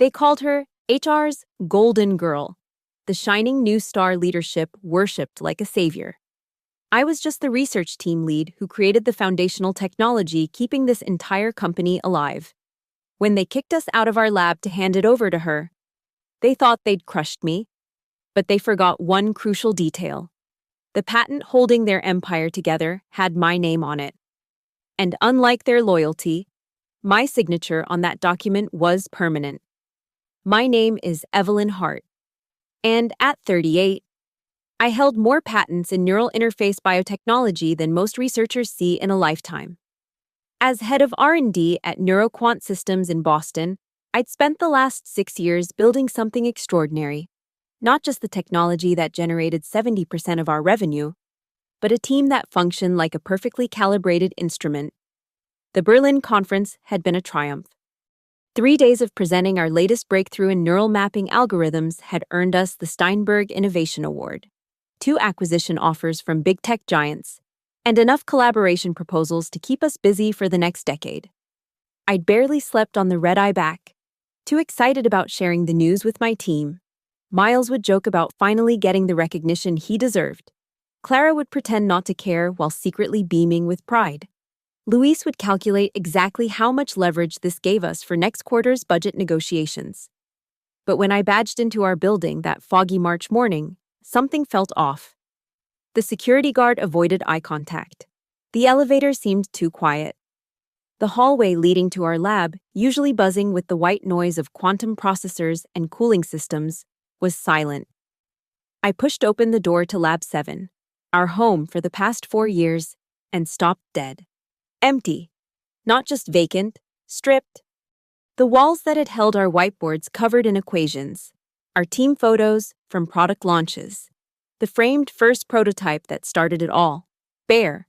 They called her HR's Golden Girl, the shining new star leadership worshipped like a savior. I was just the research team lead who created the foundational technology keeping this entire company alive. When they kicked us out of our lab to hand it over to her, they thought they'd crushed me, but they forgot one crucial detail. The patent holding their empire together had my name on it. And unlike their loyalty, my signature on that document was permanent. My name is Evelyn Hart. And at 38, I held more patents in neural interface biotechnology than most researchers see in a lifetime. As head of R&D at NeuroQuant Systems in Boston, I'd spent the last 6 years building something extraordinary. Not just the technology that generated 70% of our revenue, but a team that functioned like a perfectly calibrated instrument. The Berlin conference had been a triumph. 3 days of presenting our latest breakthrough in neural mapping algorithms had earned us the Steinberg Innovation Award, 2 acquisition offers from big tech giants, and enough collaboration proposals to keep us busy for the next decade. I'd barely slept on the red-eye back, too excited about sharing the news with my team. Miles would joke about finally getting the recognition he deserved. Clara would pretend not to care while secretly beaming with pride. Luis would calculate exactly how much leverage this gave us for next quarter's budget negotiations. But when I badged into our building that foggy March morning, something felt off. The security guard avoided eye contact. The elevator seemed too quiet. The hallway leading to our lab, usually buzzing with the white noise of quantum processors and cooling systems, was silent. I pushed open the door to Lab 7, our home for the past 4 years, and stopped dead. Empty. Not just vacant, stripped. The walls that had held our whiteboards covered in equations, our team photos from product launches, the framed first prototype that started it all, bare.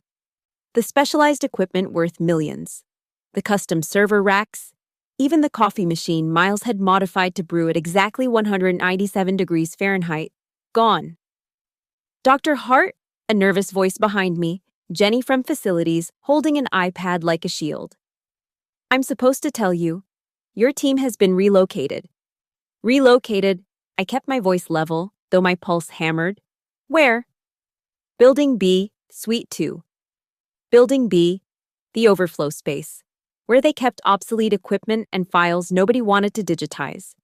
The specialized equipment worth millions, the custom server racks, even the coffee machine Miles had modified to brew at exactly 197 degrees Fahrenheit, gone. Dr. Hart, a nervous voice behind me, Jenny from facilities, holding an iPad like a shield. I'm supposed to tell you, your team has been relocated. Relocated, I kept my voice level, though my pulse hammered. Where? Building B, Suite 2. Building B, the overflow space, where they kept obsolete equipment and files nobody wanted to digitize,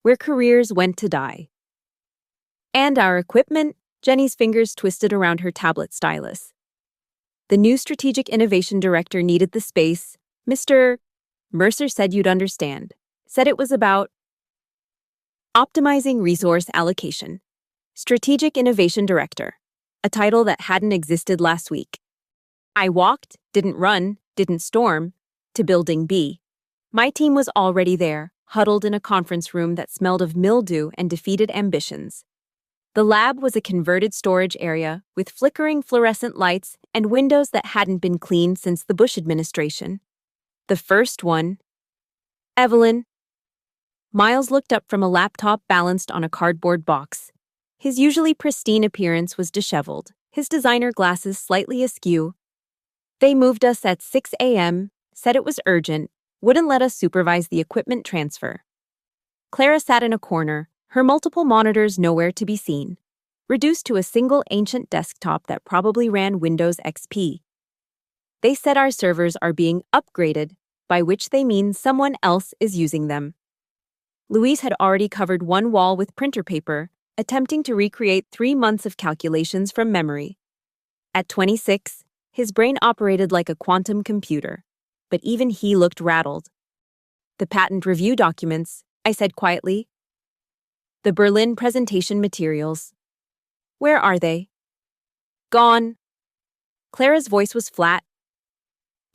where careers went to die. And our equipment, Jenny's fingers twisted around her tablet stylus. The new strategic innovation director needed the space. Mr. Mercer said you'd understand. Said it was about optimizing resource allocation. Strategic innovation director, a title that hadn't existed last week. I walked, didn't run, didn't storm, to Building B. My team was already there, huddled in a conference room that smelled of mildew and defeated ambitions. The lab was a converted storage area with flickering fluorescent lights and windows that hadn't been cleaned since the Bush administration. The first one. Evelyn. Miles looked up from a laptop balanced on a cardboard box. His usually pristine appearance was disheveled, his designer glasses slightly askew. They moved us at 6 a.m., said it was urgent, wouldn't let us supervise the equipment transfer. Clara sat in a corner, her multiple monitors nowhere to be seen, reduced to a single ancient desktop that probably ran Windows XP. They said our servers are being upgraded, by which they mean someone else is using them. Luis had already covered one wall with printer paper, attempting to recreate 3 months of calculations from memory. At 26, his brain operated like a quantum computer, but even he looked rattled. The patent review documents, I said quietly. The Berlin presentation materials. Where are they? Gone. Clara's voice was flat.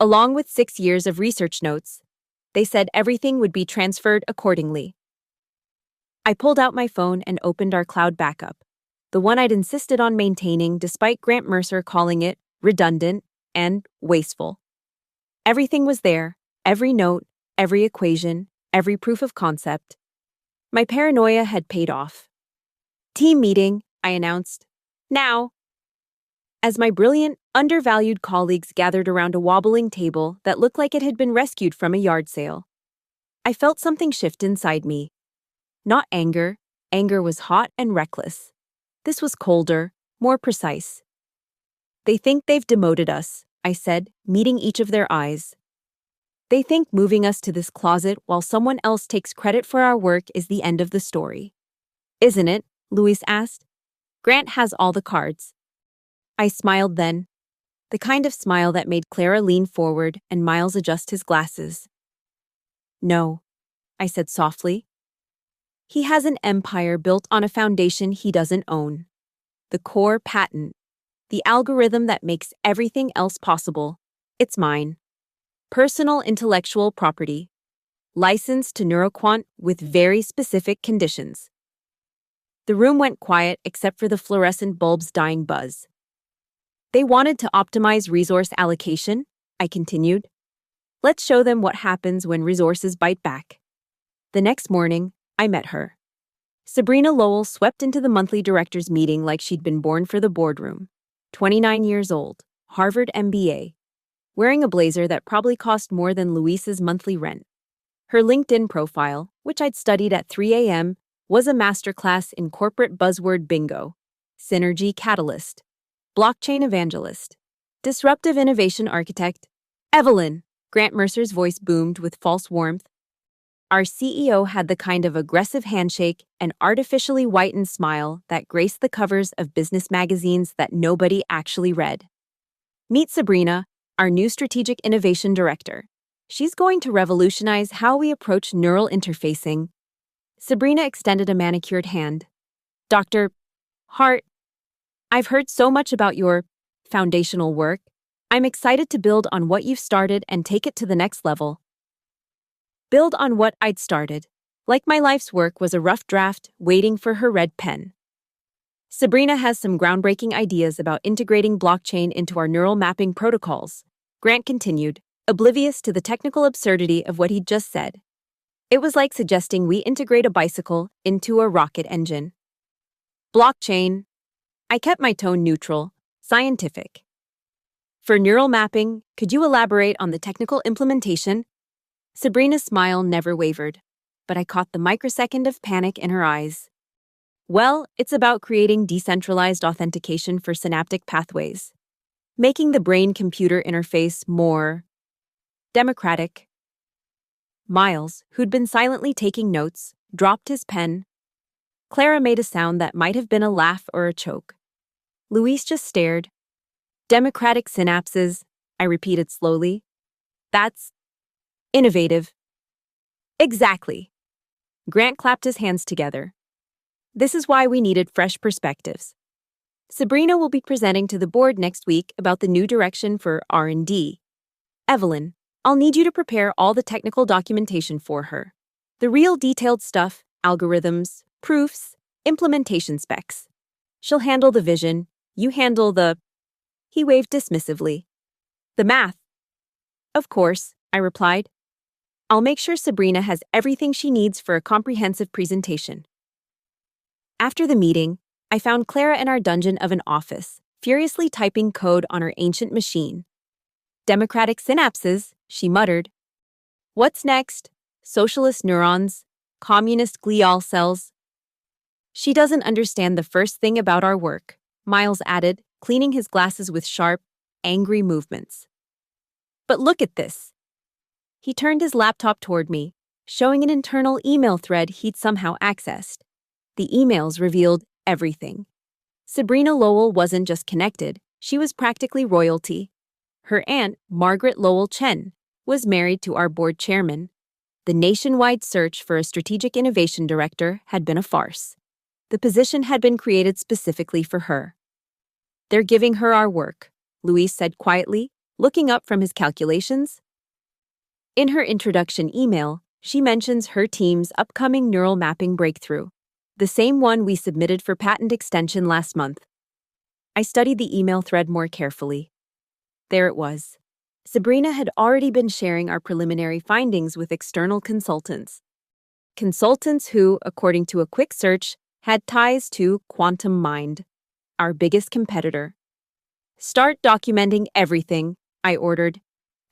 Along with 6 years of research notes, they said everything would be transferred accordingly. I pulled out my phone and opened our cloud backup, the one I'd insisted on maintaining despite Grant Mercer calling it redundant and wasteful. Everything was there, every note, every equation, every proof of concept. My paranoia had paid off. Team meeting, I announced. Now. As my brilliant, undervalued colleagues gathered around a wobbling table that looked like it had been rescued from a yard sale, I felt something shift inside me, Not anger. Anger was hot and reckless. This was colder, more precise. They think they've demoted us, I said, meeting each of their eyes. They think moving us to this closet while someone else takes credit for our work is the end of the story. Isn't it? Luis asked. Grant has all the cards. I smiled then, the kind of smile that made Clara lean forward and Miles adjust his glasses. No, I said softly. He has an empire built on a foundation he doesn't own. The core patent, the algorithm that makes everything else possible, it's mine. Personal intellectual property, licensed to NeuroQuant with very specific conditions. The room went quiet except for the fluorescent bulb's dying buzz. They wanted to optimize resource allocation, I continued. Let's show them what happens when resources bite back. The next morning, I met her. Sabrina Lowell swept into the monthly directors' meeting like she'd been born for the boardroom. 29 years old, Harvard MBA, wearing a blazer that probably cost more than Luis's monthly rent. Her LinkedIn profile, which I'd studied at 3 a.m., was a masterclass in corporate buzzword bingo, synergy catalyst, blockchain evangelist, disruptive innovation architect. Evelyn, Grant Mercer's voice boomed with false warmth. Our CEO had the kind of aggressive handshake and artificially whitened smile that graced the covers of business magazines that nobody actually read. Meet Sabrina, our new strategic innovation director. She's going to revolutionize how we approach neural interfacing. Sabrina extended a manicured hand. Dr. Hart, I've heard so much about your foundational work. I'm excited to build on what you've started and take it to the next level. Build on what I'd started, like my life's work was a rough draft waiting for her red pen. Sabrina has some groundbreaking ideas about integrating blockchain into our neural mapping protocols, Grant continued, oblivious to the technical absurdity of what he'd just said. It was like suggesting we integrate a bicycle into a rocket engine. Blockchain. I kept my tone neutral, scientific. For neural mapping, could you elaborate on the technical implementation? Sabrina's smile never wavered, but I caught the microsecond of panic in her eyes. Well, it's about creating decentralized authentication for synaptic pathways, making the brain-computer interface more democratic. Miles, who'd been silently taking notes, dropped his pen. Clara made a sound that might have been a laugh or a choke. Luis just stared. Democratic synapses, I repeated slowly. That's innovative. Exactly. Grant clapped his hands together. This is why we needed fresh perspectives. Sabrina will be presenting to the board next week about the new direction for R&D. Evelyn, I'll need you to prepare all the technical documentation for her. The real detailed stuff, algorithms, proofs, implementation specs. She'll handle the vision, you handle the... He waved dismissively. The math. Of course, I replied. I'll make sure Sabrina has everything she needs for a comprehensive presentation. After the meeting, I found Clara in our dungeon of an office, furiously typing code on her ancient machine. Democratic synapses, she muttered. What's next? Socialist neurons? Communist glial cells? She doesn't understand the first thing about our work, Miles added, cleaning his glasses with sharp, angry movements. But look at this. He turned his laptop toward me, showing an internal email thread he'd somehow accessed. The emails revealed everything. Sabrina Lowell wasn't just connected, she was practically royalty. Her aunt, Margaret Lowell Chen, was married to our board chairman. The nationwide search for a strategic innovation director had been a farce. The position had been created specifically for her. They're giving her our work, Luis said quietly, looking up from his calculations. In her introduction email, she mentions her team's upcoming neural mapping breakthrough, the same one we submitted for patent extension last month. I studied the email thread more carefully. There it was. Sabrina had already been sharing our preliminary findings with external consultants. Consultants who, according to a quick search, had ties to Quantum Mind, our biggest competitor. Start documenting everything, I ordered.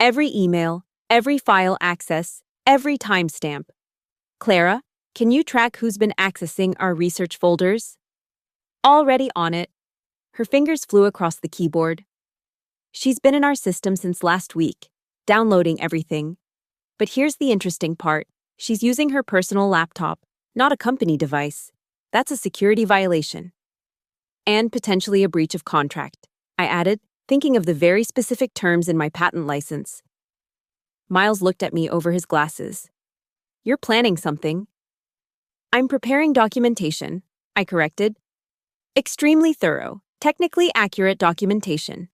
Every email, every file access, every timestamp. Clara, Can you track who's been accessing our research folders? Already on it. Her fingers flew across the keyboard. She's been in our system since last week, downloading everything. But here's the interesting part. She's using her personal laptop, not a company device. That's a security violation. And potentially a breach of contract, I added, thinking of the very specific terms in my patent license. Miles looked at me over his glasses. You're planning something. I'm preparing documentation, I corrected. Extremely thorough, technically accurate documentation.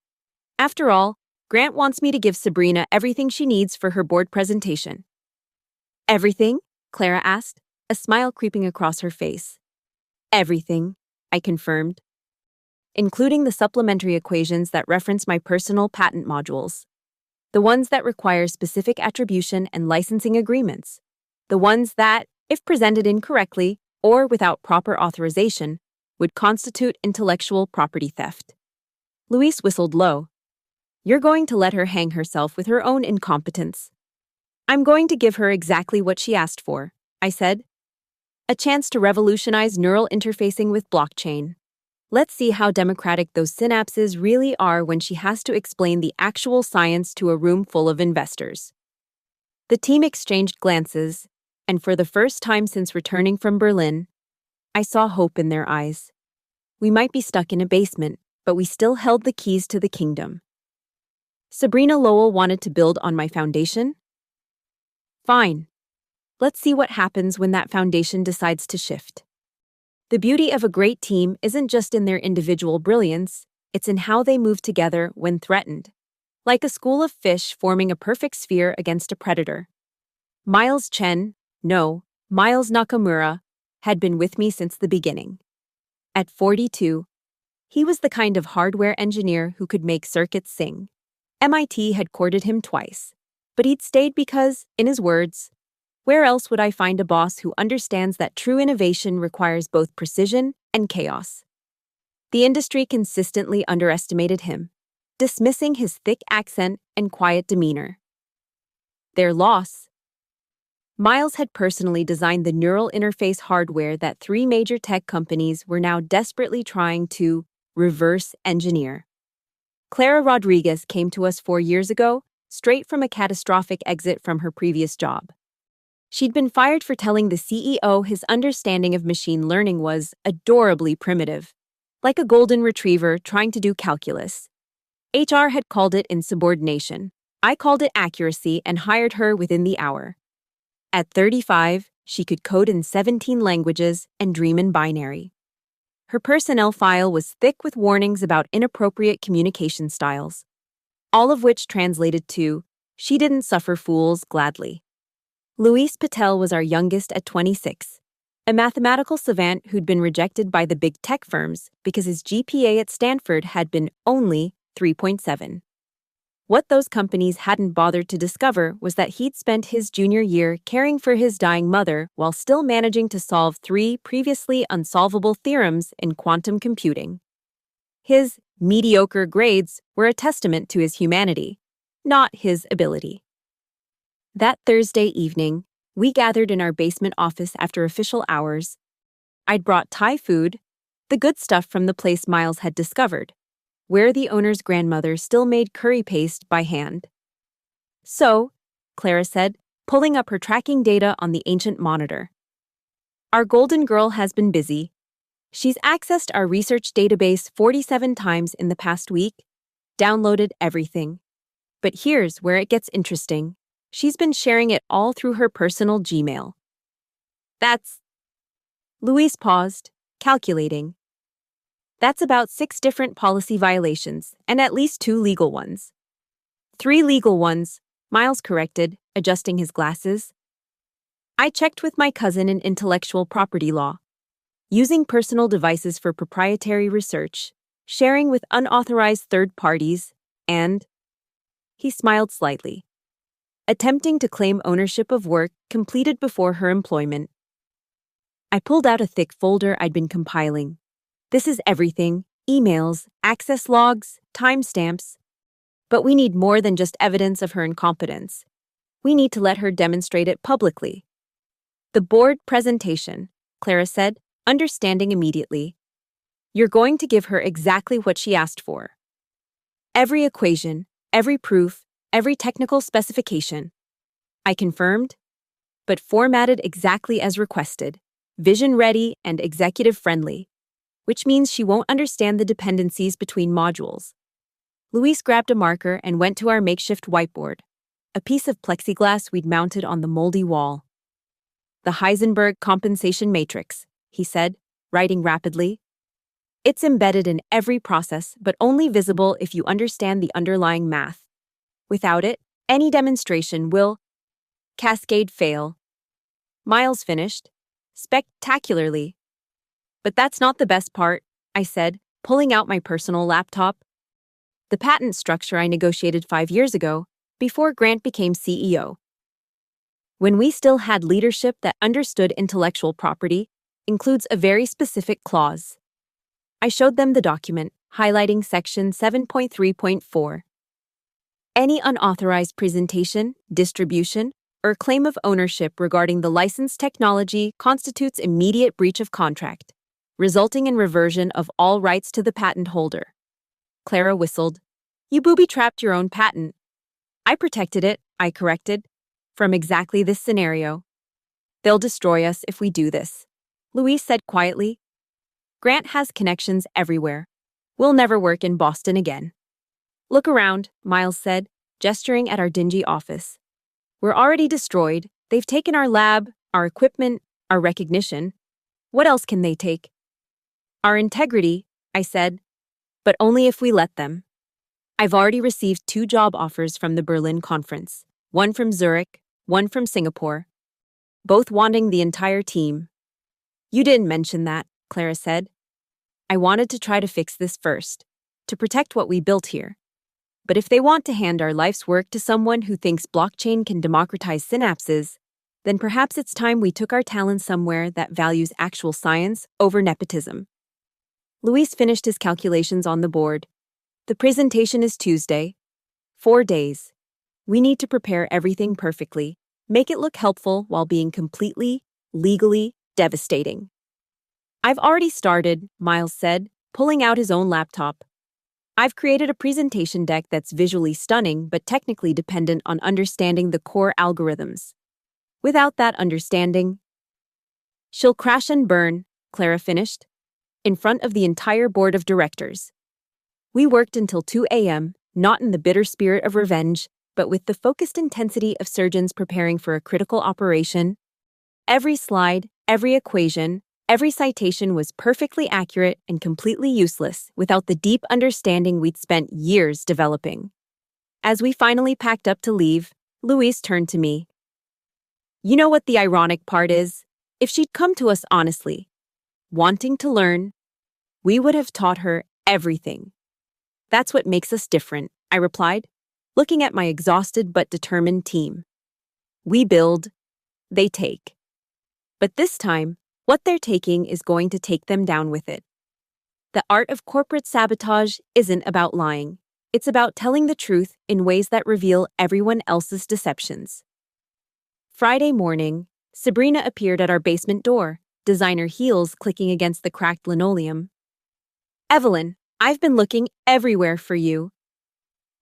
After all, Grant wants me to give Sabrina everything she needs for her board presentation. Everything? Clara asked, a smile creeping across her face. Everything, I confirmed. Including the supplementary equations that reference my personal patent modules. The ones that require specific attribution and licensing agreements. The ones that, if presented incorrectly or without proper authorization, would constitute intellectual property theft. Louise whistled low. You're going to let her hang herself with her own incompetence. I'm going to give her exactly what she asked for, I said. A chance to revolutionize neural interfacing with blockchain. Let's see how democratic those synapses really are when she has to explain the actual science to a room full of investors. The team exchanged glances, and for the first time since returning from Berlin, I saw hope in their eyes. We might be stuck in a basement, but we still held the keys to the kingdom. Sabrina Lowell wanted to build on my foundation? Fine. Let's see what happens when that foundation decides to shift. The beauty of a great team isn't just in their individual brilliance, it's in how they move together when threatened. Like a school of fish forming a perfect sphere against a predator. Miles Nakamura, had been with me since the beginning. At 42, he was the kind of hardware engineer who could make circuits sing. MIT had courted him twice, but he'd stayed because, in his words, where else would I find a boss who understands that true innovation requires both precision and chaos? The industry consistently underestimated him, dismissing his thick accent and quiet demeanor. Their loss. Miles had personally designed the neural interface hardware that 3 major tech companies were now desperately trying to reverse engineer. Clara Rodriguez came to us 4 years ago, straight from a catastrophic exit from her previous job. She'd been fired for telling the CEO his understanding of machine learning was adorably primitive, like a golden retriever trying to do calculus. HR had called it insubordination. I called it accuracy and hired her within the hour. At 35, she could code in 17 languages and dream in binary. Her personnel file was thick with warnings about inappropriate communication styles, all of which translated to, she didn't suffer fools gladly. Luis Patel was our youngest at 26, a mathematical savant who'd been rejected by the big tech firms because his GPA at Stanford had been only 3.7. What those companies hadn't bothered to discover was that he'd spent his junior year caring for his dying mother while still managing to solve 3 previously unsolvable theorems in quantum computing. His mediocre grades were a testament to his humanity, not his ability. That Thursday evening, we gathered in our basement office after official hours. I'd brought Thai food, the good stuff from the place Miles had discovered, where the owner's grandmother still made curry paste by hand. So, Clara said, pulling up her tracking data on the ancient monitor. Our golden girl has been busy. She's accessed our research database 47 times in the past week, downloaded everything. But here's where it gets interesting. She's been sharing it all through her personal Gmail. Louise paused, calculating. That's about 6 different policy violations, and at least 2 legal ones. 3 legal ones, Miles corrected, adjusting his glasses. I checked with my cousin in intellectual property law. Using personal devices for proprietary research, sharing with unauthorized third parties, and... He smiled slightly. Attempting to claim ownership of work completed before her employment. I pulled out a thick folder I'd been compiling. This is everything: emails, access logs, timestamps. But we need more than just evidence of her incompetence. We need to let her demonstrate it publicly. The board presentation, Clara said, understanding immediately. You're going to give her exactly what she asked for. Every equation, every proof, every technical specification. I confirmed, but formatted exactly as requested, vision-ready and executive-friendly, which means she won't understand the dependencies between modules. Luis grabbed a marker and went to our makeshift whiteboard, a piece of plexiglass we'd mounted on the moldy wall. The Heisenberg compensation matrix, he said, writing rapidly. It's embedded in every process, but only visible if you understand the underlying math. Without it, any demonstration will cascade fail. Miles finished, spectacularly. But that's not the best part, I said, pulling out my personal laptop. The patent structure I negotiated 5 years ago, before Grant became CEO. When we still had leadership that understood intellectual property, includes a very specific clause. I showed them the document, highlighting section 7.3.4. Any unauthorized presentation, distribution, or claim of ownership regarding the licensed technology constitutes immediate breach of contract, resulting in reversion of all rights to the patent holder. Clara whistled. You booby-trapped your own patent. I protected it, I corrected, from exactly this scenario. They'll destroy us if we do this, Luis said quietly. Grant has connections everywhere. We'll never work in Boston again. Look around, Miles said, gesturing at our dingy office. We're already destroyed. They've taken our lab, our equipment, our recognition. What else can they take? Our integrity, I said, but only if we let them. I've already received 2 job offers from the Berlin conference, one from Zurich, one from Singapore, both wanting the entire team. You didn't mention that, Clara said. I wanted to try to fix this first, to protect what we built here. But if they want to hand our life's work to someone who thinks blockchain can democratize synapses, then perhaps it's time we took our talents somewhere that values actual science over nepotism. Luis finished his calculations on the board. The presentation is Tuesday. 4 days. We need to prepare everything perfectly, make it look helpful while being completely, legally devastating. I've already started, Miles said, pulling out his own laptop. I've created a presentation deck that's visually stunning but technically dependent on understanding the core algorithms. Without that understanding, she'll crash and burn, Clara finished, in front of the entire board of directors. We worked until 2 a.m., not in the bitter spirit of revenge, but with the focused intensity of surgeons preparing for a critical operation. Every slide, every equation, every citation was perfectly accurate and completely useless without the deep understanding we'd spent years developing. As we finally packed up to leave, Luis turned to me. You know what the ironic part is? If she'd come to us honestly, wanting to learn, we would have taught her everything. That's what makes us different, I replied, looking at my exhausted but determined team. We build, they take. But this time, what they're taking is going to take them down with it. The art of corporate sabotage isn't about lying. It's about telling the truth in ways that reveal everyone else's deceptions. Friday morning, Sabrina appeared at our basement door, designer heels clicking against the cracked linoleum. Evelyn, I've been looking everywhere for you.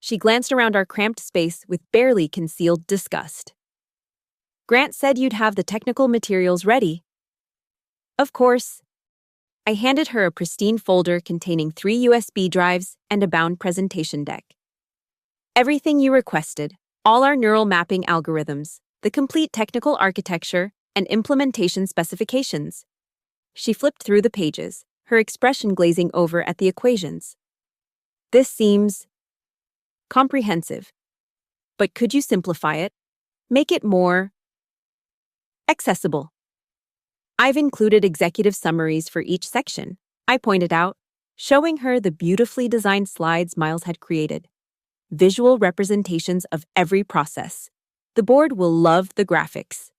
She glanced around our cramped space with barely concealed disgust. Grant said you'd have the technical materials ready. Of course. I handed her a pristine folder containing 3 USB drives and a bound presentation deck. Everything you requested, all our neural mapping algorithms, the complete technical architecture, and implementation specifications. She flipped through the pages, her expression glazing over at the equations. This seems comprehensive. But could you simplify it? Make it more accessible. I've included executive summaries for each section, I pointed out, showing her the beautifully designed slides Miles had created. Visual representations of every process. The board will love the graphics.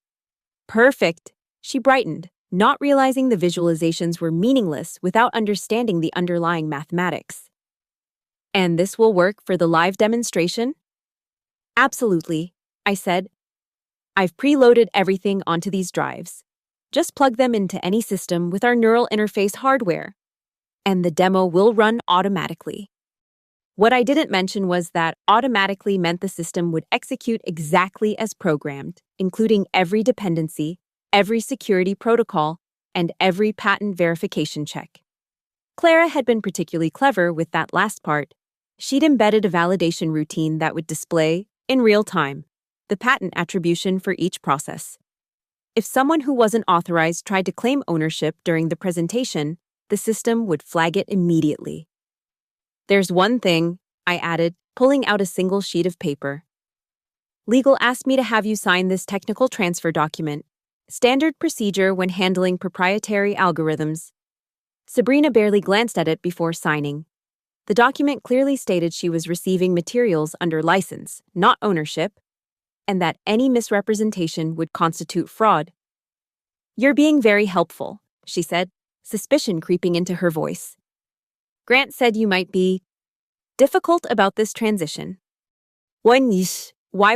Perfect, she brightened, not realizing the visualizations were meaningless without understanding the underlying mathematics. And this will work for the live demonstration? Absolutely, I said. I've preloaded everything onto these drives. Just plug them into any system with our neural interface hardware, and the demo will run automatically. What I didn't mention was that automatically meant the system would execute exactly as programmed, including every dependency, every security protocol, and every patent verification check. Clara had been particularly clever with that last part. She'd embedded a validation routine that would display, in real time, the patent attribution for each process. If someone who wasn't authorized tried to claim ownership during the presentation, the system would flag it immediately. There's one thing, I added, pulling out a single sheet of paper. Legal asked me to have you sign this technical transfer document, standard procedure when handling proprietary algorithms. Sabrina barely glanced at it before signing. The document clearly stated she was receiving materials under license, not ownership, and that any misrepresentation would constitute fraud. You're being very helpful, she said, suspicion creeping into her voice. Grant said you might be difficult about this transition. Why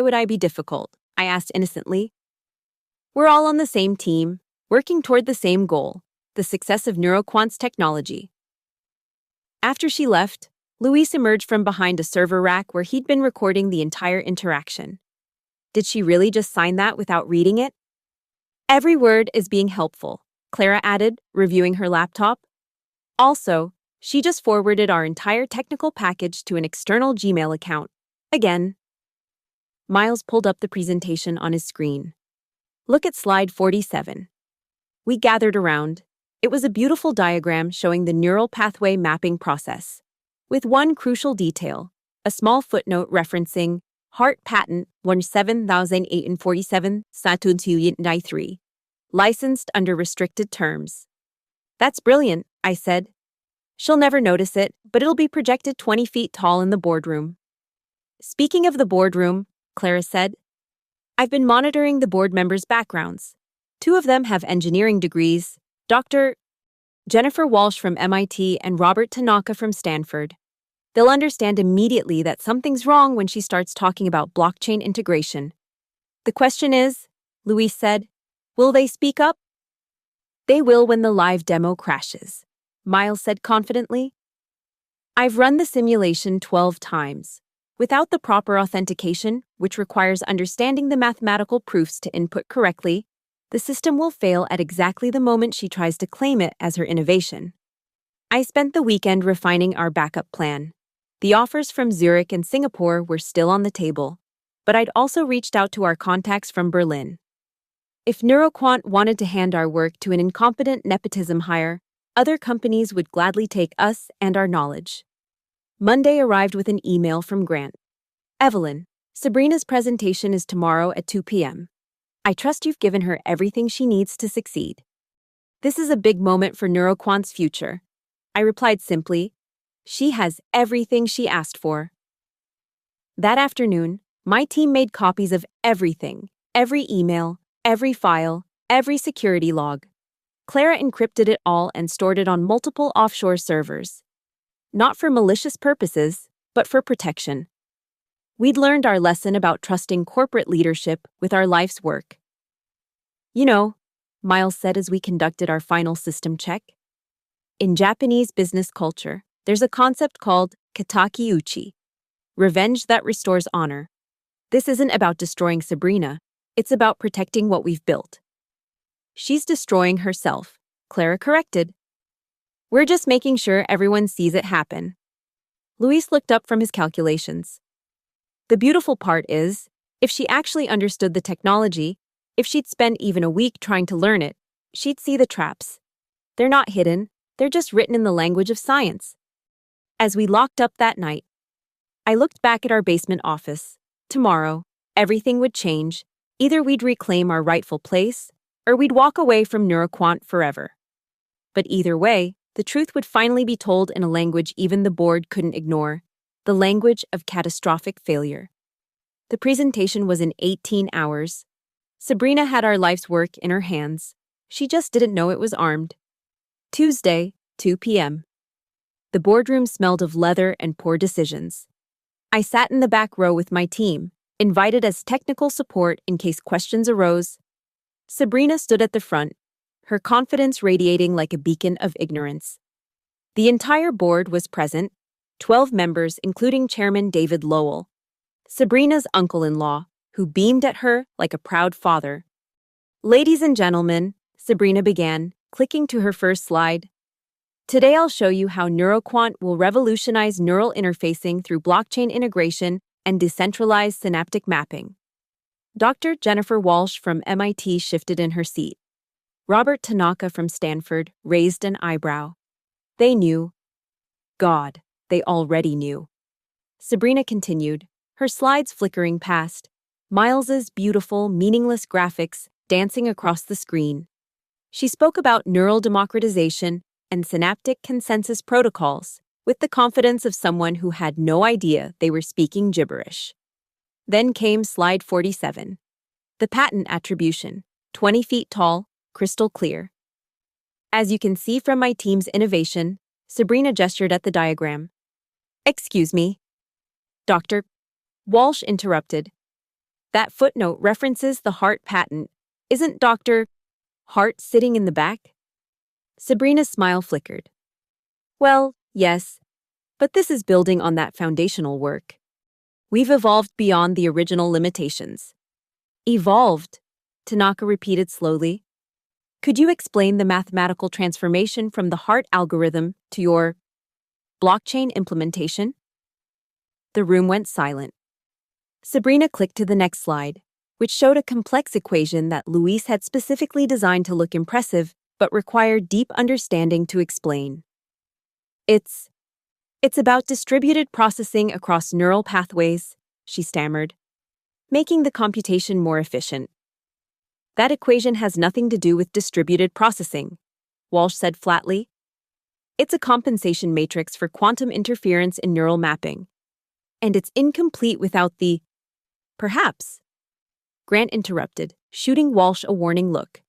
would I be difficult? I asked innocently. We're all on the same team, working toward the same goal, the success of NeuroQuant's technology. After she left, Luis emerged from behind a server rack where he'd been recording the entire interaction. Did she really just sign that without reading it? Every word is being helpful, Clara added, reviewing her laptop. Also, she just forwarded our entire technical package to an external Gmail account. Again. Miles pulled up the presentation on his screen. Look at slide 47. We gathered around. It was a beautiful diagram showing the neural pathway mapping process, with one crucial detail, a small footnote referencing Heart Patent 17847-3, licensed under restricted terms. That's brilliant, I said. She'll never notice it, but it'll be projected 20 feet tall in the boardroom. Speaking of the boardroom, Clara said, I've been monitoring the board members' backgrounds. 2 of them have engineering degrees, Dr. Jennifer Walsh from MIT and Robert Tanaka from Stanford. They'll understand immediately that something's wrong when she starts talking about blockchain integration. The question is, Luis said, will they speak up? They will when the live demo crashes, Miles said confidently. I've run the simulation 12 times. Without the proper authentication, which requires understanding the mathematical proofs to input correctly, the system will fail at exactly the moment she tries to claim it as her innovation. I spent the weekend refining our backup plan. The offers from Zurich and Singapore were still on the table, but I'd also reached out to our contacts from Berlin. If NeuroQuant wanted to hand our work to an incompetent nepotism hire, other companies would gladly take us and our knowledge. Monday arrived with an email from Grant. Evelyn, Sabrina's presentation is tomorrow at 2 p.m. I trust you've given her everything she needs to succeed. This is a big moment for NeuroQuant's future. I replied simply, she has everything she asked for. That afternoon, my team made copies of everything, every email, every file, every security log. Clara encrypted it all and stored it on multiple offshore servers. Not for malicious purposes, but for protection. We'd learned our lesson about trusting corporate leadership with our life's work. You know, Miles said as we conducted our final system check. In Japanese business culture, there's a concept called kataki-uchi, revenge that restores honor. This isn't about destroying Sabrina, it's about protecting what we've built. She's destroying herself, Clara corrected. We're just making sure everyone sees it happen. Luis looked up from his calculations. The beautiful part is, if she actually understood the technology, if she'd spend even a week trying to learn it, she'd see the traps. They're not hidden, they're just written in the language of science. As we locked up that night, I looked back at our basement office. Tomorrow, everything would change. Either we'd reclaim our rightful place, or we'd walk away from NeuroQuant forever. But either way, the truth would finally be told in a language even the board couldn't ignore, the language of catastrophic failure. The presentation was in 18 hours. Sabrina had our life's work in her hands. She just didn't know it was armed. Tuesday, 2 p.m. The boardroom smelled of leather and poor decisions. I sat in the back row with my team, invited as technical support in case questions arose. Sabrina stood at the front, her confidence radiating like a beacon of ignorance. The entire board was present, 12 members including Chairman David Lowell, Sabrina's uncle-in-law, who beamed at her like a proud father. "Ladies and gentlemen," Sabrina began, clicking to her first slide. "Today I'll show you how NeuroQuant will revolutionize neural interfacing through blockchain integration and decentralized synaptic mapping." Dr. Jennifer Walsh from MIT shifted in her seat. Robert Tanaka from Stanford raised an eyebrow. They knew. God, they already knew. Sabrina continued, her slides flickering past, Miles's beautiful, meaningless graphics dancing across the screen. She spoke about neural democratization and synaptic consensus protocols with the confidence of someone who had no idea they were speaking gibberish. Then came slide 47. The patent attribution, 20 feet tall, crystal clear. As you can see from my team's innovation, Sabrina gestured at the diagram. "Excuse me." Dr. Walsh interrupted. "That footnote references the Hart patent. Isn't Dr. Hart sitting in the back?" Sabrina's smile flickered. "Well, yes, but this is building on that foundational work. We've evolved beyond the original limitations." "Evolved," Tanaka repeated slowly. "Could you explain the mathematical transformation from the Hart algorithm to your blockchain implementation?" The room went silent. Sabrina clicked to the next slide, which showed a complex equation that Luis had specifically designed to look impressive but required deep understanding to explain. It's about distributed processing across neural pathways," she stammered, "making the computation more efficient." "That equation has nothing to do with distributed processing," Walsh said flatly. "It's a compensation matrix for quantum interference in neural mapping. And it's incomplete without the perhaps." Grant interrupted, shooting Walsh a warning look.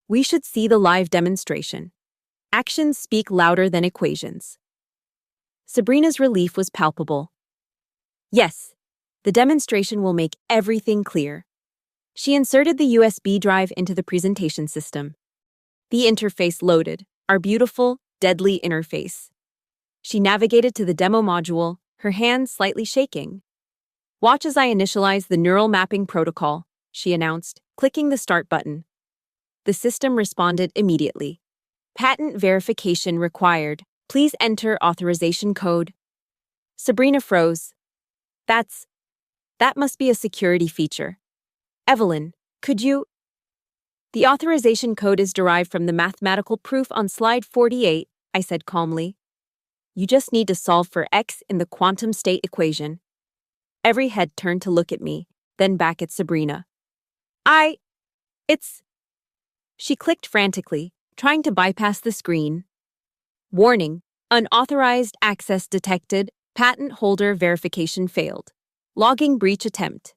"We should see the live demonstration. Actions speak louder than equations." Sabrina's relief was palpable. "Yes, the demonstration will make everything clear." She inserted the USB drive into the presentation system. The interface loaded, our beautiful, deadly interface. She navigated to the demo module, her hands slightly shaking. "Watch as I initialize the neural mapping protocol," she announced, clicking the start button. The system responded immediately. "Patent verification required. Please enter authorization code." Sabrina froze. That must be a security feature. "Evelyn, could you—" "The authorization code is derived from the mathematical proof on slide 48, I said calmly. "You just need to solve for x in the quantum state equation." Every head turned to look at me, then back at Sabrina. It's... She clicked frantically, trying to bypass the screen. "Warning, unauthorized access detected, patent holder verification failed. Logging breach attempt."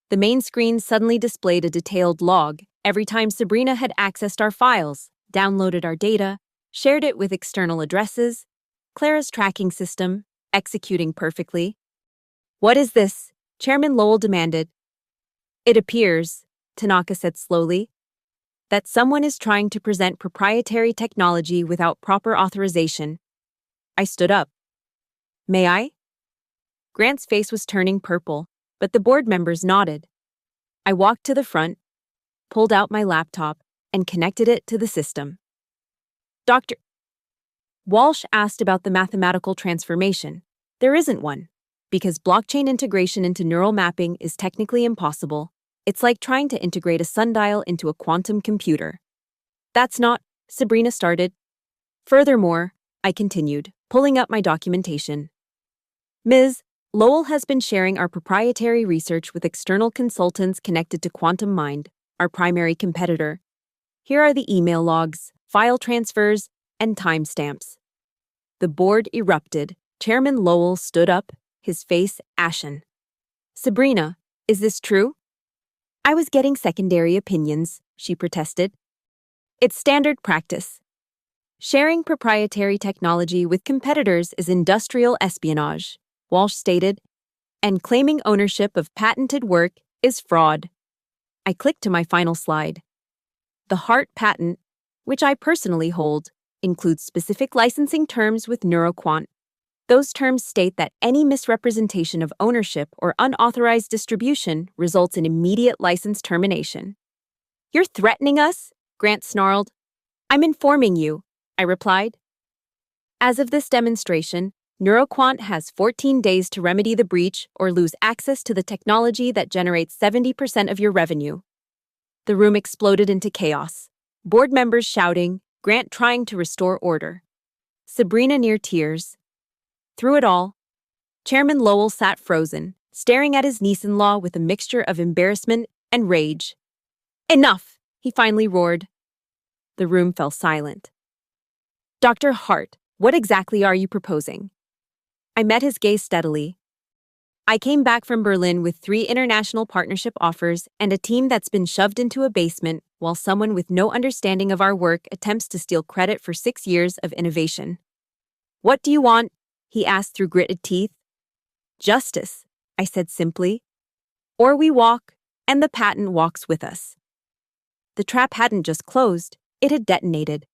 The main screen suddenly displayed a detailed log every time Sabrina had accessed our files, downloaded our data, shared it with external addresses, Clara's tracking system, executing perfectly. "What is this?" Chairman Lowell demanded. "It appears," Tanaka said slowly, "that someone is trying to present proprietary technology without proper authorization." I stood up. "May I?" Grant's face was turning purple, but the board members nodded. I walked to the front, pulled out my laptop, and connected it to the system. "Dr. Walsh asked about the mathematical transformation. There isn't one. Because blockchain integration into neural mapping is technically impossible. It's like trying to integrate a sundial into a quantum computer." "That's not," Sabrina started. "Furthermore," I continued, pulling up my documentation. "Ms. Lowell has been sharing our proprietary research with external consultants connected to Quantum Mind, our primary competitor. Here are the email logs, file transfers, and timestamps." The board erupted. Chairman Lowell stood up, his face ashen. "Sabrina, is this true?" "I was getting secondary opinions," she protested. "It's standard practice. Sharing proprietary technology with competitors is industrial espionage," Walsh stated. and claiming ownership of patented work is fraud. I clicked to my final slide. The HART patent, which I personally hold, includes specific licensing terms with NeuroQuant. Those terms state that any misrepresentation of ownership or unauthorized distribution results in immediate license termination. "You're threatening us?" Grant snarled. "I'm informing you," I replied. As of this demonstration, NeuroQuant has 14 days to remedy the breach or lose access to the technology that generates 70% of your revenue. The room exploded into chaos. Board members shouting, Grant trying to restore order. Sabrina near tears. Through it all, Chairman Lowell sat frozen, staring at his niece-in-law with a mixture of embarrassment and rage. "Enough!" he finally roared. The room fell silent. "Dr. Hart, what exactly are you proposing?" I met his gaze steadily. "I came back from Berlin with 3 international partnership offers and a team that's been shoved into a basement while someone with no understanding of our work attempts to steal credit for 6 years of innovation." "What do you want?" he asked through gritted teeth. "Justice," I said simply. "Or we walk, and the patent walks with us." The trap hadn't just closed, it had detonated.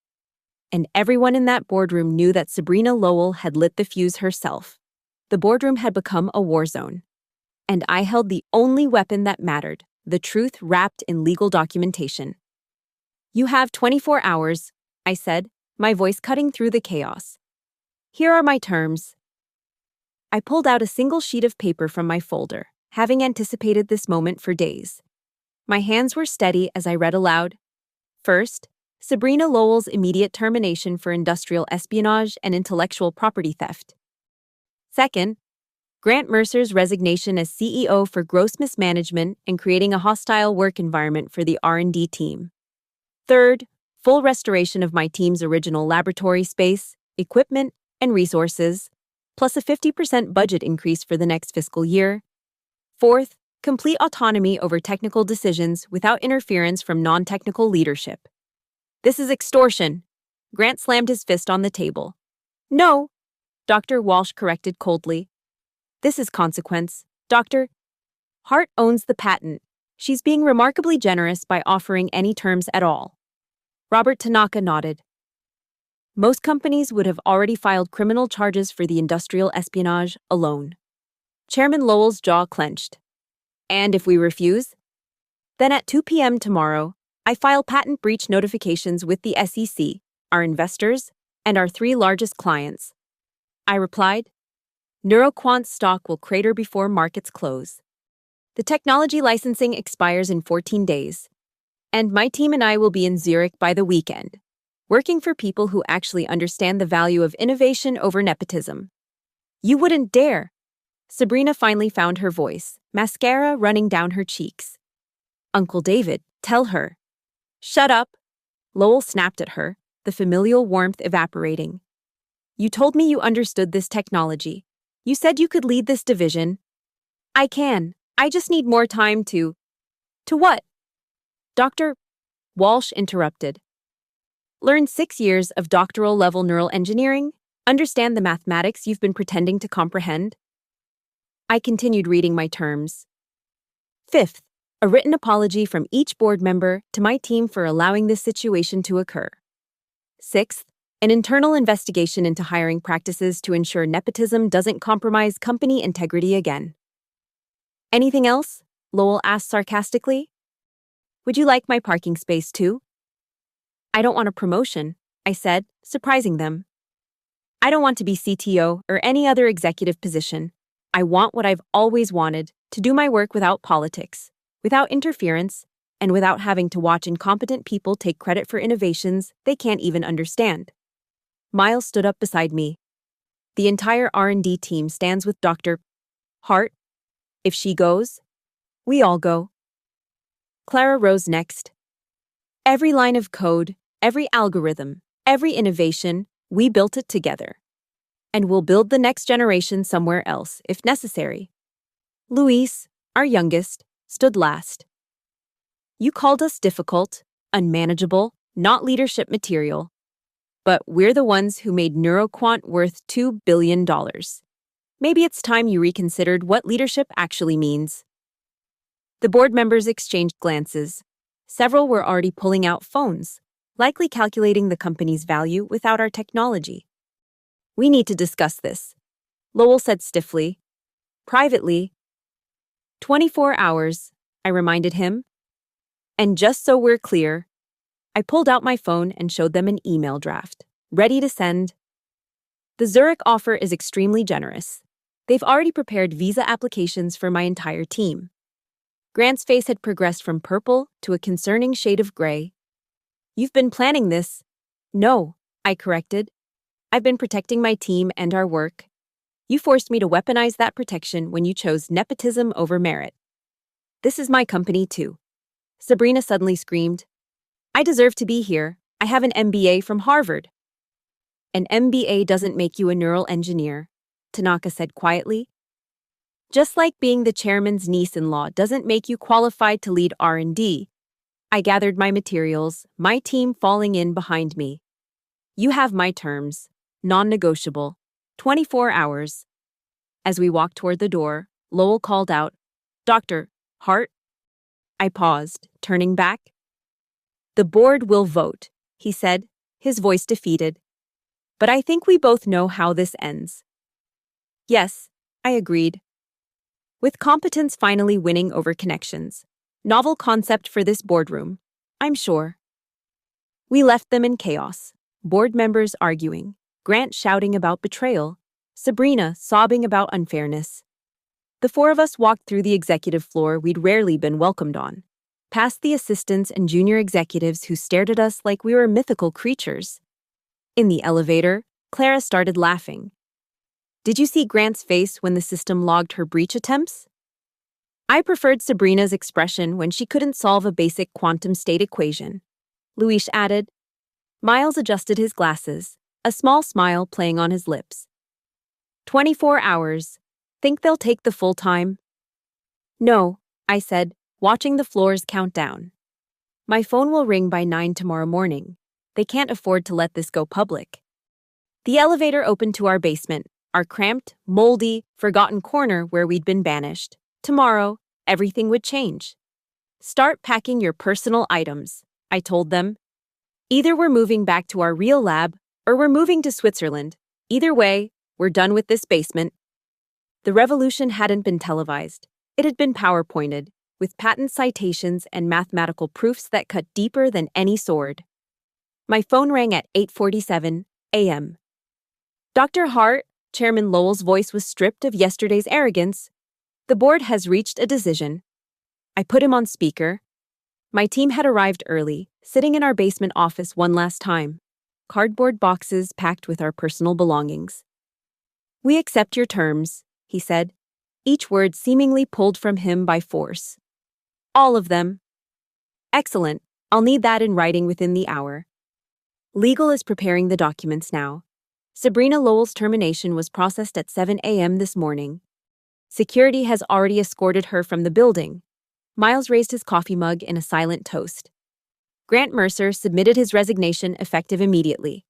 And everyone in that boardroom knew that Sabrina Lowell had lit the fuse herself. The boardroom had become a war zone. And I held the only weapon that mattered, the truth wrapped in legal documentation. "You have 24 hours, I said, my voice cutting through the chaos. "Here are my terms." I pulled out a single sheet of paper from my folder, having anticipated this moment for days. My hands were steady as I read aloud. First, Sabrina Lowell's immediate termination for industrial espionage and intellectual property theft. Second, Grant Mercer's resignation as CEO for gross mismanagement and creating a hostile work environment for the R&D team. Third, full restoration of my team's original laboratory space, equipment, and resources, plus a 50% budget increase for the next fiscal year. Fourth, complete autonomy over technical decisions without interference from non-technical leadership. "This is extortion." Grant slammed his fist on the table. "No," Dr. Walsh corrected coldly. "This is consequence. Dr. Hart owns the patent. She's being remarkably generous by offering any terms at all." Robert Tanaka nodded. "Most companies would have already filed criminal charges for the industrial espionage alone." Chairman Lowell's jaw clenched. "And if we refuse?" "Then at 2 p.m. tomorrow, I file patent breach notifications with the SEC, our investors, and our 3 largest clients." I replied. "NeuroQuant's stock will crater before markets close. The technology licensing expires in 14 days, and my team and I will be in Zurich by the weekend, working for people who actually understand the value of innovation over nepotism." "You wouldn't dare!" Sabrina finally found her voice, mascara running down her cheeks. "Uncle David, tell her." "Shut up!" Lowell snapped at her, the familial warmth evaporating. "You told me you understood this technology. You said you could lead this division." "I can. I just need more time to..." "To what?" Dr. Walsh interrupted. "Learn 6 years of doctoral-level neural engineering? Understand the mathematics you've been pretending to comprehend?" I continued reading my terms. Fifth, a written apology from each board member to my team for allowing this situation to occur. Sixth, an internal investigation into hiring practices to ensure nepotism doesn't compromise company integrity again. "Anything else?" Lowell asked sarcastically. "Would you like my parking space too?" "I don't want a promotion," I said, surprising them. "I don't want to be CTO or any other executive position. I want what I've always wanted, to do my work without politics, without interference, and without having to watch incompetent people take credit for innovations they can't even understand." Miles stood up beside me. "The entire R&D team stands with Dr. Hart. If she goes, we all go." Clara rose next. "Every line of code, every algorithm, every innovation, we built it together. And we'll build the next generation somewhere else, if necessary." Luis, our youngest, stood last. "You called us difficult, unmanageable, not leadership material. But we're the ones who made NeuroQuant worth $2 billion. Maybe it's time you reconsidered what leadership actually means. The board members exchanged glances. Several were already pulling out phones, likely calculating the company's value without our technology. We need to discuss this, Lowell said stiffly. Privately. 24 hours, I reminded him. And just so we're clear, I pulled out my phone and showed them an email draft, ready to send. The Zurich offer is extremely generous. They've already prepared visa applications for my entire team. Grant's face had progressed from purple to a concerning shade of gray. You've been planning this. No, I corrected. I've been protecting my team and our work. You forced me to weaponize that protection when you chose nepotism over merit. This is my company, too. Sabrina suddenly screamed. I deserve to be here. I have an MBA from Harvard. An MBA doesn't make you a neural engineer, Tanaka said quietly. Just like being the chairman's niece-in-law doesn't make you qualified to lead R&D. I gathered my materials, my team falling in behind me. You have my terms, non-negotiable, 24 hours. As we walked toward the door, Lowell called out, Dr. Hart? I paused, turning back. The board will vote, he said, his voice defeated. But I think we both know how this ends. Yes, I agreed. With competence finally winning over connections. Novel concept for this boardroom, I'm sure. We left them in chaos. Board members arguing, Grant shouting about betrayal, Sabrina sobbing about unfairness. The four of us walked through the executive floor we'd rarely been welcomed on, past the assistants and junior executives who stared at us like we were mythical creatures. In the elevator, Clara started laughing. Did you see Grant's face when the system logged her breach attempts? I preferred Sabrina's expression when she couldn't solve a basic quantum state equation. Luis added. Miles adjusted his glasses, a small smile playing on his lips. 24 hours. Think they'll take the full time? No, I said, watching the floors count down. My phone will ring by 9 tomorrow morning. They can't afford to let this go public. The elevator opened to our basement, our cramped, moldy, forgotten corner where we'd been banished. Tomorrow, everything would change. Start packing your personal items, I told them. Either we're moving back to our real lab, or we're moving to Switzerland. Either way, we're done with this basement. The revolution hadn't been televised. It had been PowerPointed, with patent citations and mathematical proofs that cut deeper than any sword. My phone rang at 8:47 a.m. Dr. Hart, Chairman Lowell's voice was stripped of yesterday's arrogance. The board has reached a decision. I put him on speaker. My team had arrived early, sitting in our basement office one last time. Cardboard boxes packed with our personal belongings. We accept your terms, he said, each word seemingly pulled from him by force. All of them. Excellent. I'll need that in writing within the hour. Legal is preparing the documents now. Sabrina Lowell's termination was processed at 7 a.m. this morning. Security has already escorted her from the building. Miles raised his coffee mug in a silent toast. Grant Mercer submitted his resignation effective immediately.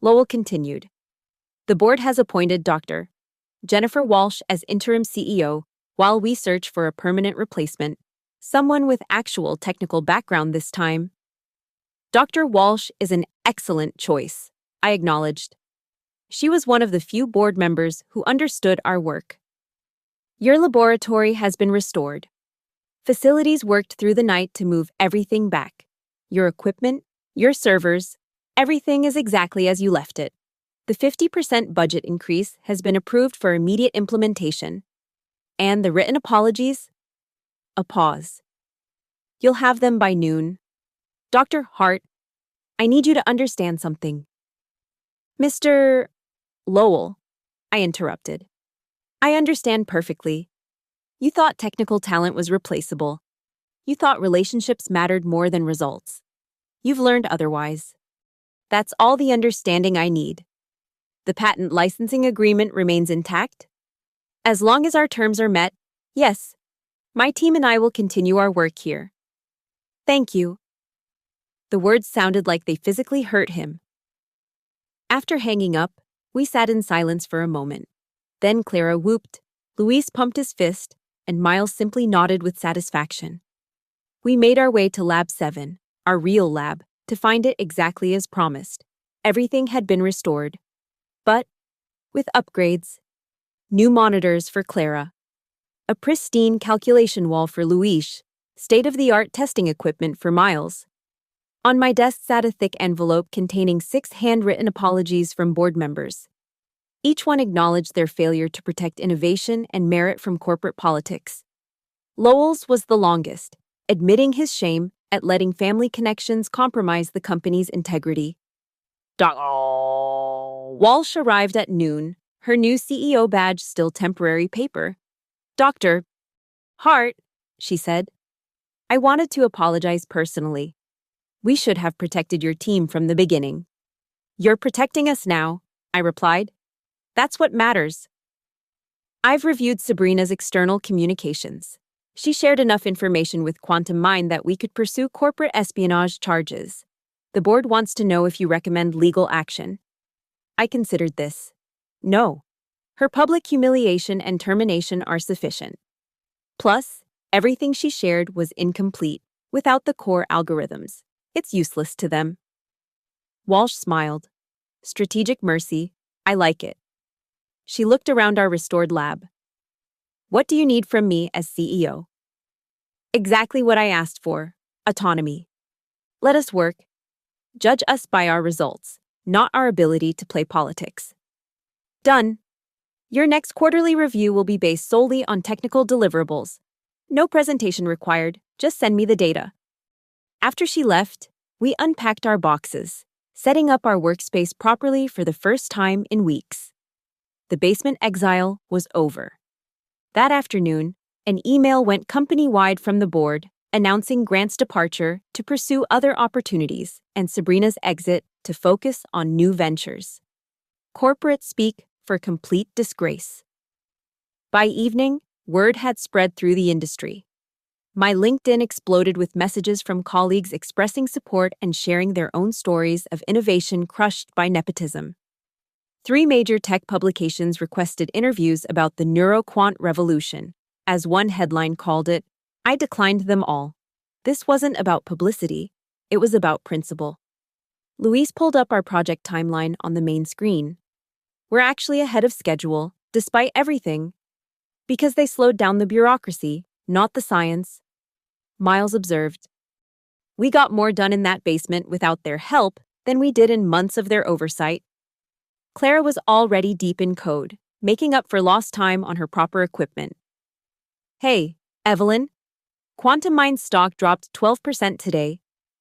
Lowell continued. The board has appointed Dr. Jennifer Walsh as interim CEO while we search for a permanent replacement, someone with actual technical background this time. Dr. Walsh is an excellent choice, I acknowledged. She was one of the few board members who understood our work. Your laboratory has been restored. Facilities worked through the night to move everything back. Your equipment, your servers, everything is exactly as you left it. The 50% budget increase has been approved for immediate implementation. And the written apologies? A pause. You'll have them by noon. Dr. Hart, I need you to understand something. Mr. Lowell, I interrupted. I understand perfectly. You thought technical talent was replaceable. You thought relationships mattered more than results. You've learned otherwise. That's all the understanding I need. The patent licensing agreement remains intact. As long as our terms are met, yes, my team and I will continue our work here. Thank you. The words sounded like they physically hurt him. After hanging up, we sat in silence for a moment. Then Clara whooped, Luis pumped his fist, and Miles simply nodded with satisfaction. We made our way to Lab 7, our real lab, to find it exactly as promised. Everything had been restored, but with upgrades. New monitors for Clara, a pristine calculation wall for Luis, state-of-the-art testing equipment for Miles. On my desk sat a thick envelope containing 6 handwritten apologies from board members. Each one acknowledged their failure to protect innovation and merit from corporate politics. Lowell's was the longest, admitting his shame at letting family connections compromise the company's integrity. Walsh arrived at noon, her new CEO badge still temporary paper. Dr. Hart, she said, I wanted to apologize personally. We should have protected your team from the beginning. You're protecting us now, I replied. That's what matters. I've reviewed Sabrina's external communications. She shared enough information with Quantum Mind that we could pursue corporate espionage charges. The board wants to know if you recommend legal action. I considered this. No. Her public humiliation and termination are sufficient. Plus, everything she shared was incomplete, without the core algorithms. It's useless to them. Walsh smiled. Strategic mercy, I like it. She looked around our restored lab. What do you need from me as CEO? Exactly what I asked for, autonomy. Let us work. Judge us by our results, not our ability to play politics. Done. Your next quarterly review will be based solely on technical deliverables. No presentation required, just send me the data. After she left, we unpacked our boxes, setting up our workspace properly for the first time in weeks. The basement exile was over. That afternoon, an email went company-wide from the board announcing Grant's departure to pursue other opportunities and Sabrina's exit to focus on new ventures. Corporate speak for complete disgrace. By evening, word had spread through the industry. My LinkedIn exploded with messages from colleagues expressing support and sharing their own stories of innovation crushed by nepotism. 3 major tech publications requested interviews about the neuroquant revolution. As one headline called it, I declined them all. This wasn't about publicity, it was about principle. Luis pulled up our project timeline on the main screen. We're actually ahead of schedule, despite everything. Because they slowed down the bureaucracy, not the science. Miles observed. We got more done in that basement without their help than we did in months of their oversight. Clara was already deep in code, making up for lost time on her proper equipment. Hey, Evelyn. Quantum Mind stock dropped 12% today.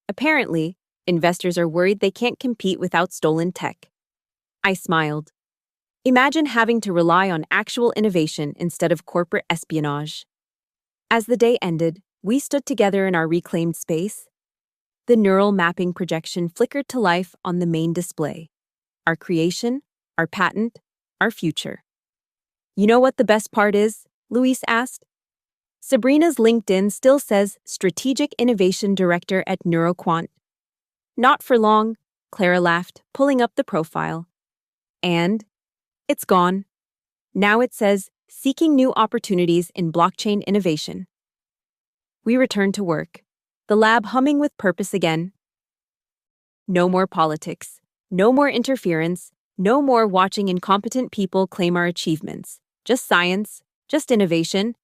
Apparently, investors are worried they can't compete without stolen tech. I smiled. Imagine having to rely on actual innovation instead of corporate espionage. As the day ended, we stood together in our reclaimed space. The neural mapping projection flickered to life on the main display. Our creation, our patent, our future. You know what the best part is? Luis asked. Sabrina's LinkedIn still says Strategic Innovation Director at NeuroQuant. Not for long, Clara laughed, pulling up the profile. And it's gone. Now it says Seeking New Opportunities in Blockchain Innovation. We returned to work, the lab humming with purpose again. No more politics, no more interference, no more watching incompetent people claim our achievements. Just science, just innovation,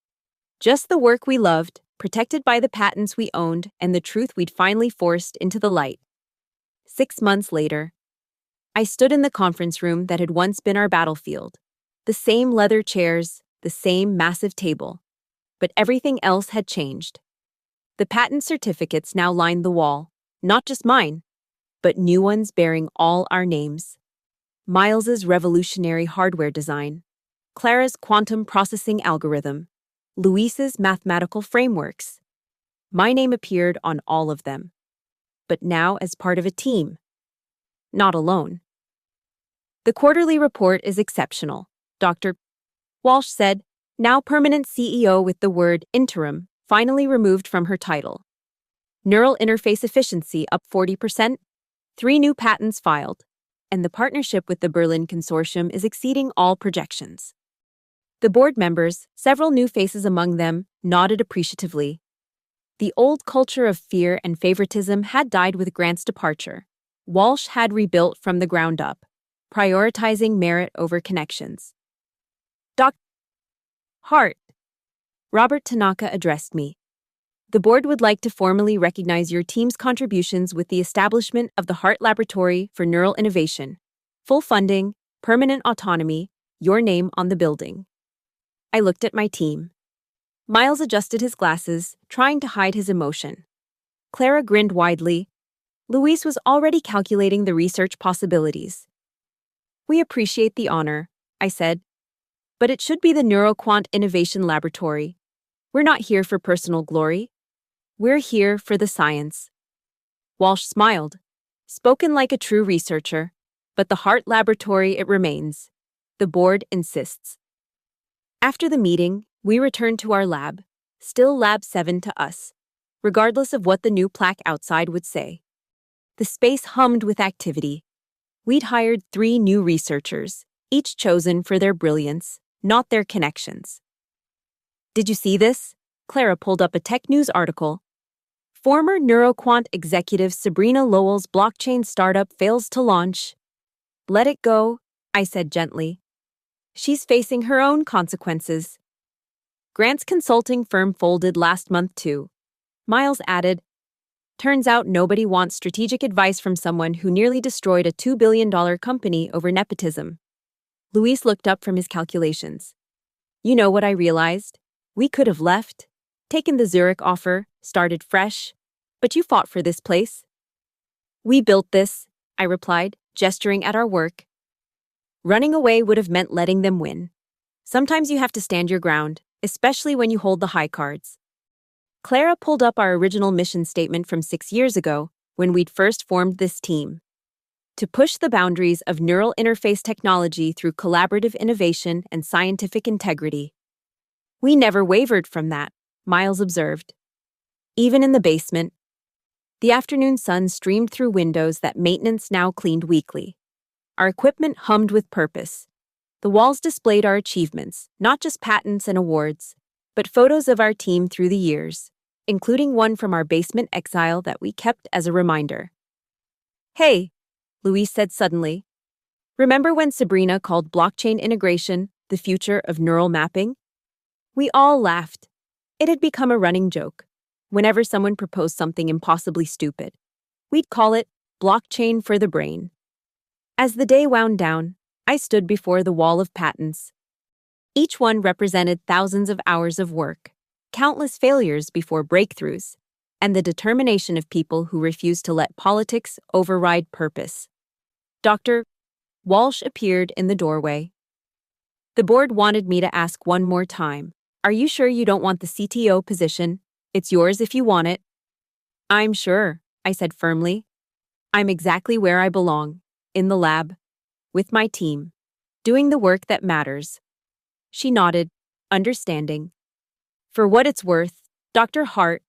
just the work we loved, protected by the patents we owned and the truth we'd finally forced into the light. 6 months later, I stood in the conference room that had once been our battlefield. The same leather chairs, the same massive table. But everything else had changed. The patent certificates now lined the wall, not just mine, but new ones bearing all our names. Miles's revolutionary hardware design, Clara's quantum processing algorithm, Luis's mathematical frameworks. My name appeared on all of them, but now as part of a team, not alone. The quarterly report is exceptional, Dr. Walsh said, now permanent CEO with the word interim finally removed from her title. Neural interface efficiency up 40%, 3 new patents filed, and the partnership with the Berlin Consortium is exceeding all projections. The board members, several new faces among them, nodded appreciatively. The old culture of fear and favoritism had died with Grant's departure. Walsh had rebuilt from the ground up, prioritizing merit over connections. Dr. Hart, Robert Tanaka addressed me. The board would like to formally recognize your team's contributions with the establishment of the Hart Laboratory for Neural Innovation. Full funding, permanent autonomy, your name on the building. I looked at my team. Miles adjusted his glasses, trying to hide his emotion. Clara grinned widely. Louise was already calculating the research possibilities. We appreciate the honor, I said. But it should be the NeuroQuant Innovation Laboratory. We're not here for personal glory. We're here for the science. Walsh smiled, spoken like a true researcher, but the Hart Laboratory it remains. The board insists. After the meeting, we returned to our lab, still Lab 7 to us, regardless of what the new plaque outside would say. The space hummed with activity. We'd hired 3 new researchers, each chosen for their brilliance, not their connections. Did you see this? Clara pulled up a tech news article. Former NeuroQuant executive Sabrina Lowell's blockchain startup fails to launch. Let it go, I said gently. She's facing her own consequences. Grant's consulting firm folded last month too. Miles added, turns out nobody wants strategic advice from someone who nearly destroyed a $2 billion company over nepotism. Luis looked up from his calculations. You know what I realized? We could have left, taken the Zurich offer, started fresh, but you fought for this place. We built this, I replied, gesturing at our work. Running away would have meant letting them win. Sometimes you have to stand your ground, especially when you hold the high cards. Clara pulled up our original mission statement from 6 years ago, when we'd first formed this team. To push the boundaries of neural interface technology through collaborative innovation and scientific integrity. We never wavered from that, Miles observed. Even in the basement. The afternoon sun streamed through windows that maintenance now cleaned weekly. Our equipment hummed with purpose. The walls displayed our achievements, not just patents and awards, but photos of our team through the years, including one from our basement exile that we kept as a reminder. Hey, Louise said suddenly. Remember when Sabrina called blockchain integration the future of neural mapping? We all laughed. It had become a running joke. Whenever someone proposed something impossibly stupid, we'd call it blockchain for the brain. As the day wound down, I stood before the wall of patents. Each one represented thousands of hours of work, countless failures before breakthroughs, and the determination of people who refused to let politics override purpose. Dr. Walsh appeared in the doorway. The board wanted me to ask one more time. Are you sure you don't want the CTO position? It's yours if you want it. I'm sure, I said firmly. I'm exactly where I belong, in the lab, with my team, doing the work that matters. She nodded, understanding. For what it's worth, Dr. Hart,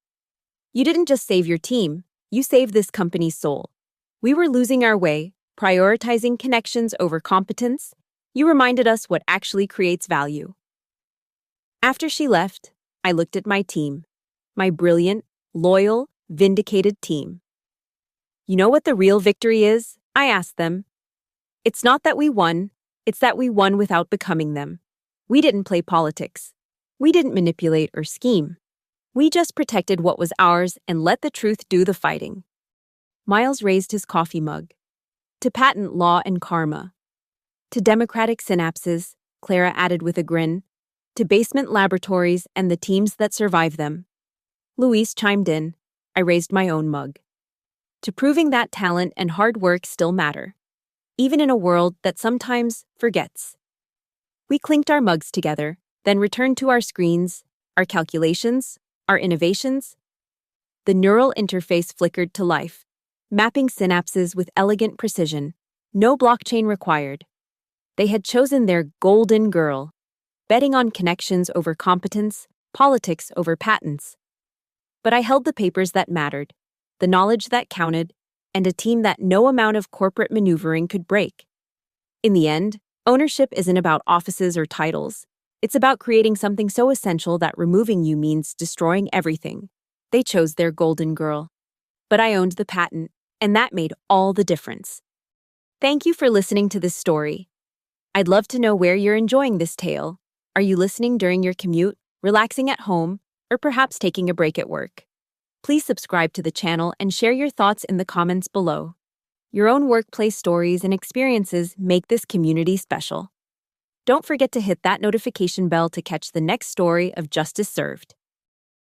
you didn't just save your team, you saved this company's soul. We were losing our way, prioritizing connections over competence. You reminded us what actually creates value. After she left, I looked at my team, my brilliant, loyal, vindicated team. You know what the real victory is? I asked them. It's not that we won, it's that we won without becoming them. We didn't play politics. We didn't manipulate or scheme. We just protected what was ours and let the truth do the fighting. Miles raised his coffee mug. To patent law and karma. To democratic synapses, Clara added with a grin. To basement laboratories and the teams that survive them. Louise chimed in. I raised my own mug. To proving that talent and hard work still matter, even in a world that sometimes forgets. We clinked our mugs together, then returned to our screens, our calculations, our innovations. The neural interface flickered to life, mapping synapses with elegant precision, no blockchain required. They had chosen their golden girl, betting on connections over competence, politics over patents. But I held the papers that mattered, the knowledge that counted, and a team that no amount of corporate maneuvering could break. In the end, ownership isn't about offices or titles. It's about creating something so essential that removing you means destroying everything. They chose their golden girl. But I owned the patent, and that made all the difference. Thank you for listening to this story. I'd love to know where you're enjoying this tale. Are you listening during your commute, relaxing at home, or perhaps taking a break at work? Please subscribe to the channel and share your thoughts in the comments below. Your own workplace stories and experiences make this community special. Don't forget to hit that notification bell to catch the next story of Justice Served.